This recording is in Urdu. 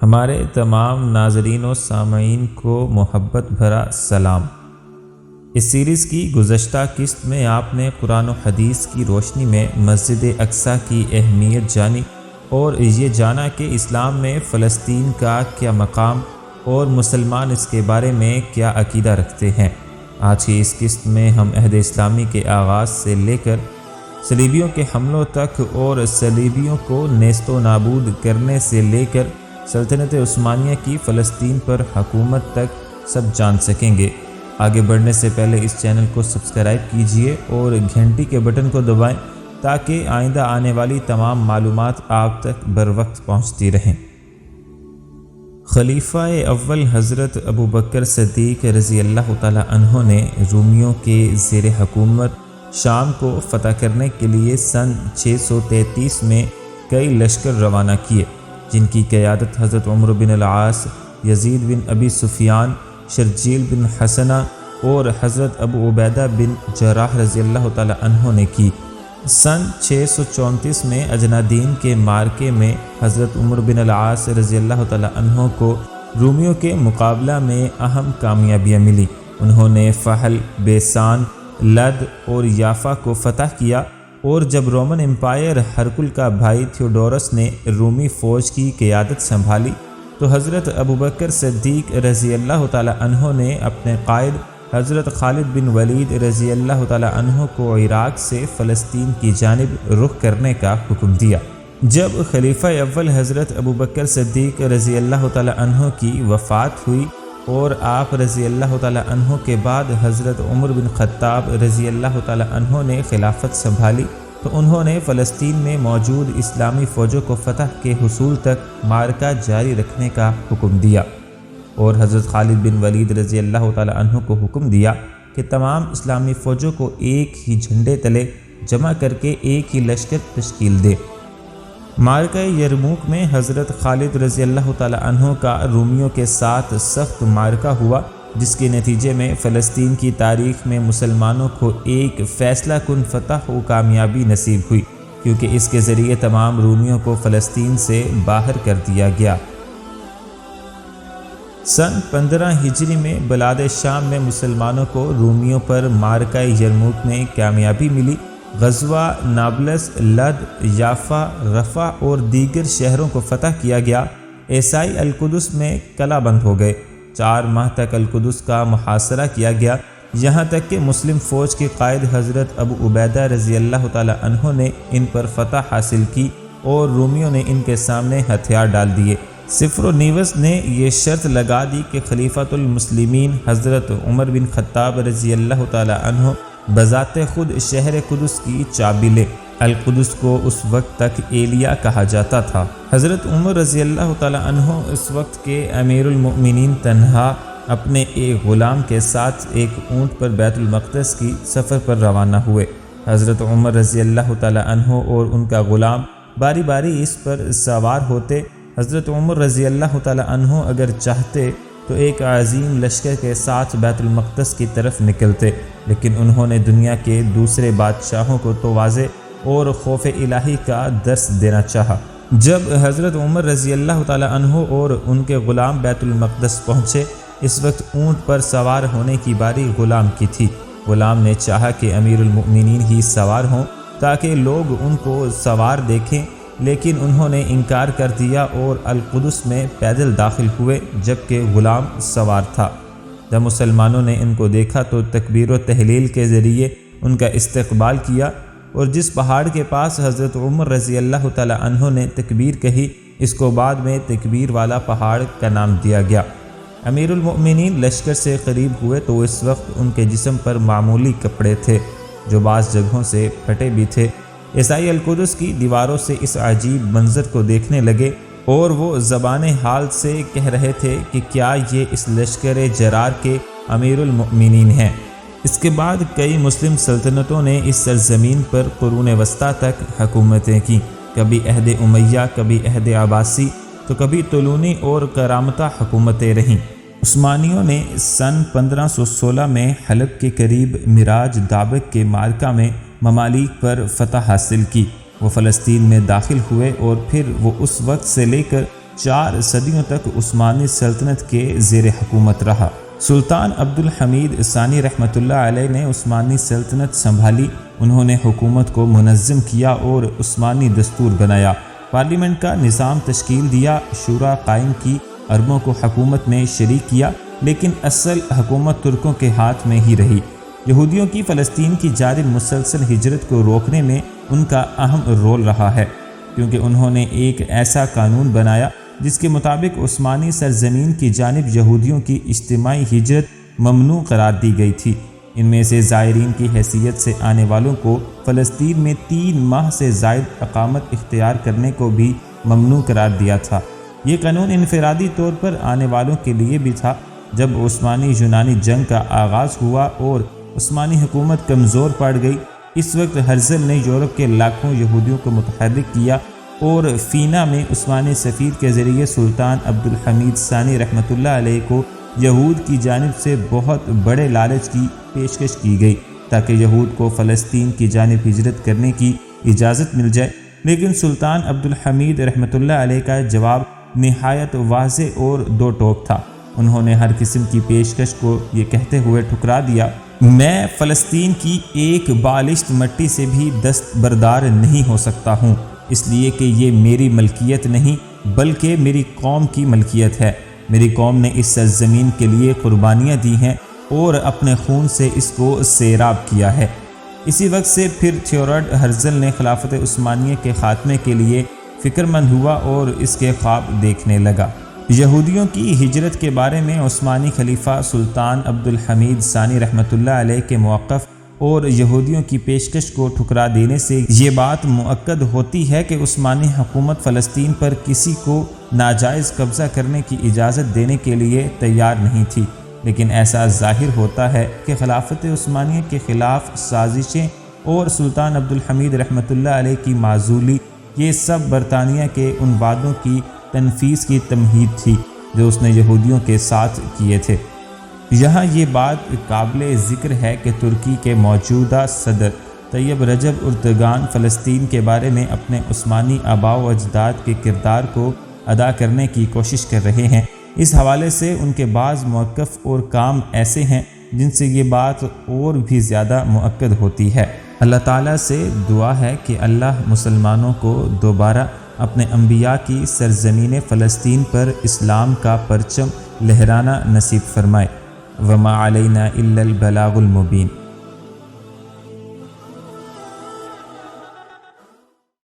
ہمارے تمام ناظرین و سامعین کو محبت بھرا سلام۔ اس سیریز کی گزشتہ قسط میں آپ نے قرآن و حدیث کی روشنی میں مسجد اقصیٰ کی اہمیت جانی اور یہ جانا کہ اسلام میں فلسطین کا کیا مقام اور مسلمان اس کے بارے میں کیا عقیدہ رکھتے ہیں۔ آج کی اس قسط میں ہم عہد اسلامی کے آغاز سے لے کر صلیبیوں کے حملوں تک اور صلیبیوں کو نیست و نابود کرنے سے لے کر سلطنت عثمانیہ کی فلسطین پر حکومت تک سب جان سکیں گے۔ آگے بڑھنے سے پہلے اس چینل کو سبسکرائب کیجئے اور گھنٹی کے بٹن کو دبائیں تاکہ آئندہ آنے والی تمام معلومات آپ تک بروقت پہنچتی رہیں۔ خلیفہ اول حضرت ابوبکر صدیق رضی اللہ تعالی عنہ نے رومیوں کے زیر حکومت شام کو فتح کرنے کے لیے سن 633 میں کئی لشکر روانہ کیے، جن کی قیادت حضرت عمر بن العاص، یزید بن ابی سفیان، شرجیل بن حسنہ اور حضرت ابو عبیدہ بن جراح رضی اللہ تعالی عنہ نے کی۔ سن 634 میں اجنادین کے معرکے میں حضرت عمر بن العاص رضی اللہ تعالی عنہ کو رومیوں کے مقابلہ میں اہم کامیابیاں ملی۔ انہوں نے فحل، بیسان، لد اور یافا کو فتح کیا، اور جب رومن امپائر ہرکل کا بھائی تھیوڈورس نے رومی فوج کی قیادت سنبھالی تو حضرت ابوبکر صدیق رضی اللہ تعالی عنہ نے اپنے قائد حضرت خالد بن ولید رضی اللہ تعالی عنہ کو عراق سے فلسطین کی جانب رخ کرنے کا حکم دیا۔ جب خلیفہ اول حضرت ابوبکر صدیق رضی اللہ تعالی عنہ کی وفات ہوئی اور آپ رضی اللہ تعالی عنہ کے بعد حضرت عمر بن خطاب رضی اللہ تعالی عنہ نے خلافت سنبھالی تو انہوں نے فلسطین میں موجود اسلامی فوجوں کو فتح کے حصول تک معرکہ جاری رکھنے کا حکم دیا، اور حضرت خالد بن ولید رضی اللہ تعالی عنہ کو حکم دیا کہ تمام اسلامی فوجوں کو ایک ہی جھنڈے تلے جمع کر کے ایک ہی لشکر تشکیل دے۔ معرکہ یرموک میں حضرت خالد رضی اللہ تعالی عنہ کا رومیوں کے ساتھ سخت معرکہ ہوا، جس کے نتیجے میں فلسطین کی تاریخ میں مسلمانوں کو ایک فیصلہ کن فتح و کامیابی نصیب ہوئی، کیونکہ اس کے ذریعے تمام رومیوں کو فلسطین سے باہر کر دیا گیا۔ سن 15 ہجری میں بلاد شام میں مسلمانوں کو رومیوں پر معرکہ یرموک میں کامیابی ملی۔ غزوہ نابلس، لد، یافا، رفح اور دیگر شہروں کو فتح کیا گیا۔ عیسائی القدس میں قلعہ بند ہو گئے۔ 4 ماہ تک القدس کا محاصرہ کیا گیا، یہاں تک کہ مسلم فوج کے قائد حضرت ابو عبیدہ رضی اللہ تعالی عنہ نے ان پر فتح حاصل کی اور رومیوں نے ان کے سامنے ہتھیار ڈال دیے۔ صفر و نیوس نے یہ شرط لگا دی کہ خلیفۃ المسلمین حضرت عمر بن خطاب رضی اللہ تعالی عنہ بذات خود شہر قدس کی چابی لے۔ القدس کو اس وقت تک ایلیا کہا جاتا تھا۔ حضرت عمر رضی اللہ تعالی عنہ اس وقت کے امیر المؤمنین تنہا اپنے ایک غلام کے ساتھ ایک اونٹ پر بیت المقدس کی سفر پر روانہ ہوئے۔ حضرت عمر رضی اللہ تعالی عنہ اور ان کا غلام باری باری اس پر سوار ہوتے۔ حضرت عمر رضی اللہ تعالی عنہ اگر چاہتے تو ایک عظیم لشکر کے ساتھ بیت المقدس کی طرف نکلتے، لیکن انہوں نے دنیا کے دوسرے بادشاہوں کو تو واضح اور خوف الہی کا درس دینا چاہا۔ جب حضرت عمر رضی اللہ تعالی عنہ اور ان کے غلام بیت المقدس پہنچے، اس وقت اونٹ پر سوار ہونے کی باری غلام کی تھی۔ غلام نے چاہا کہ امیر المؤمنین ہی سوار ہوں تاکہ لوگ ان کو سوار دیکھیں، لیکن انہوں نے انکار کر دیا اور القدس میں پیدل داخل ہوئے جبکہ غلام سوار تھا۔ جب مسلمانوں نے ان کو دیکھا تو تکبیر و تحلیل کے ذریعے ان کا استقبال کیا، اور جس پہاڑ کے پاس حضرت عمر رضی اللہ تعالی عنہ نے تکبیر کہی، اس کو بعد میں تکبیر والا پہاڑ کا نام دیا گیا۔ امیر المؤمنین لشکر سے قریب ہوئے تو اس وقت ان کے جسم پر معمولی کپڑے تھے جو بعض جگہوں سے پھٹے بھی تھے۔ عیسائی القدس کی دیواروں سے اس عجیب منظر کو دیکھنے لگے اور وہ زبان حال سے کہہ رہے تھے کہ کیا یہ اس لشکر جرار کے امیر المؤمنین ہیں۔ اس کے بعد کئی مسلم سلطنتوں نے اس سرزمین پر قرون وسطیٰ تک حکومتیں کیں، کبھی عہد امیہ، کبھی عہد عباسی، تو کبھی طولونی اور کرامتہ حکومتیں رہیں۔ عثمانیوں نے سن 1516 میں حلب کے قریب مراج دابق کے معرکہ میں ممالک پر فتح حاصل کی۔ وہ فلسطین میں داخل ہوئے اور پھر وہ اس وقت سے لے کر 4 صدیوں تک عثمانی سلطنت کے زیر حکومت رہا۔ سلطان عبد الحمید ثانی رحمۃ اللہ علیہ نے عثمانی سلطنت سنبھالی۔ انہوں نے حکومت کو منظم کیا اور عثمانی دستور بنایا، پارلیمنٹ کا نظام تشکیل دیا، شورا قائم کی، عربوں کو حکومت میں شریک کیا، لیکن اصل حکومت ترکوں کے ہاتھ میں ہی رہی۔ یہودیوں کی فلسطین کی جانب مسلسل ہجرت کو روکنے میں ان کا اہم رول رہا ہے، کیونکہ انہوں نے ایک ایسا قانون بنایا جس کے مطابق عثمانی سرزمین کی جانب یہودیوں کی اجتماعی ہجرت ممنوع قرار دی گئی تھی۔ ان میں سے زائرین کی حیثیت سے آنے والوں کو فلسطین میں 3 ماہ سے زائد اقامت اختیار کرنے کو بھی ممنوع قرار دیا تھا۔ یہ قانون انفرادی طور پر آنے والوں کے لیے بھی تھا۔ جب عثمانی یونانی جنگ کا آغاز ہوا اور عثمانی حکومت کمزور پڑ گئی، اس وقت ہرزل نے یورپ کے لاکھوں یہودیوں کو متحرک کیا اور فینا میں عثمانی سفیر کے ذریعے سلطان عبد الحمید ثانی رحمۃ اللہ علیہ کو یہود کی جانب سے بہت بڑے لالچ کی پیشکش کی گئی تاکہ یہود کو فلسطین کی جانب ہجرت کرنے کی اجازت مل جائے، لیکن سلطان عبد الحمید رحمۃ اللہ علیہ کا جواب نہایت واضح اور 2 ٹوک تھا۔ انہوں نے ہر قسم کی پیشکش کو یہ کہتے ہوئے ٹھکرا دیا، میں فلسطین کی ایک بالشت مٹی سے بھی دستبردار نہیں ہو سکتا ہوں، اس لیے کہ یہ میری ملکیت نہیں بلکہ میری قوم کی ملکیت ہے۔ میری قوم نے اس سرزمین کے لیے قربانیاں دی ہیں اور اپنے خون سے اس کو سیراب کیا ہے۔ اسی وقت سے پھر تھیوڈور ہرزل نے خلافت عثمانیہ کے خاتمے کے لیے فکر مند ہوا اور اس کے خواب دیکھنے لگا۔ یہودیوں کی ہجرت کے بارے میں عثمانی خلیفہ سلطان عبد الحمید ثانی رحمۃ اللہ علیہ کے موقف اور یہودیوں کی پیشکش کو ٹھکرا دینے سے یہ بات مؤکد ہوتی ہے کہ عثمانی حکومت فلسطین پر کسی کو ناجائز قبضہ کرنے کی اجازت دینے کے لیے تیار نہیں تھی، لیکن ایسا ظاہر ہوتا ہے کہ خلافت عثمانیہ کے خلاف سازشیں اور سلطان عبد الحمید رحمۃ اللہ علیہ کی معزولی، یہ سب برطانیہ کے ان وعدوں کی تنفیذ کی تمہید تھی جو اس نے یہودیوں کے ساتھ کیے تھے۔ یہاں یہ بات قابل ذکر ہے کہ ترکی کے موجودہ صدر طیب رجب اردگان فلسطین کے بارے میں اپنے عثمانی آباء و اجداد کے کردار کو ادا کرنے کی کوشش کر رہے ہیں۔ اس حوالے سے ان کے بعض موقف اور کام ایسے ہیں جن سے یہ بات اور بھی زیادہ مؤکد ہوتی ہے۔ اللہ تعالیٰ سے دعا ہے کہ اللہ مسلمانوں کو دوبارہ اپنے انبیاء کی سرزمین فلسطین پر اسلام کا پرچم لہرانا نصیب فرمائے۔ وما علینا الا البلاغ المبین۔